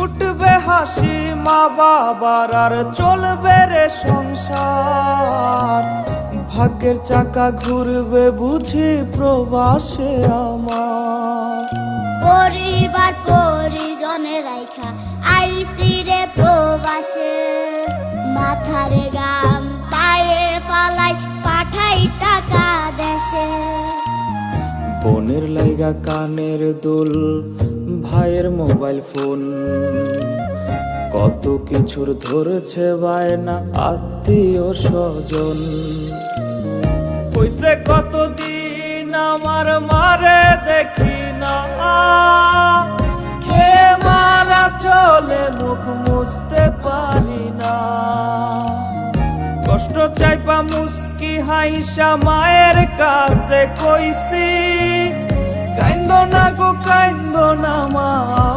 উঠবে হাসি মা বাবার আর চলবে রে সংসার। ভাগ্যের চাকা ঘুরবে বুঝি প্রবাসে আমার। পরিবার পরিজনের রাইখা আইসি রে প্রবাসে, মাথারে গাম পায়ে ফালাই পাঠাই টাকা দেশে। বোনের লাইগা কানের দুল, ভাইয়ের মোবাইল ফোন, কত কিছুর ধরছে বায়না আত্মীয় স্বজন। হইছে কতদিন আমার মারে দেখি না, খেয়ে মারা চলে মুখ মুছতে পারি না। কষ্ট চাইপা মুস্কি হাইসা মায়ের কাছে কইছি, কাইন্দো না গো কাইন্দো না মা।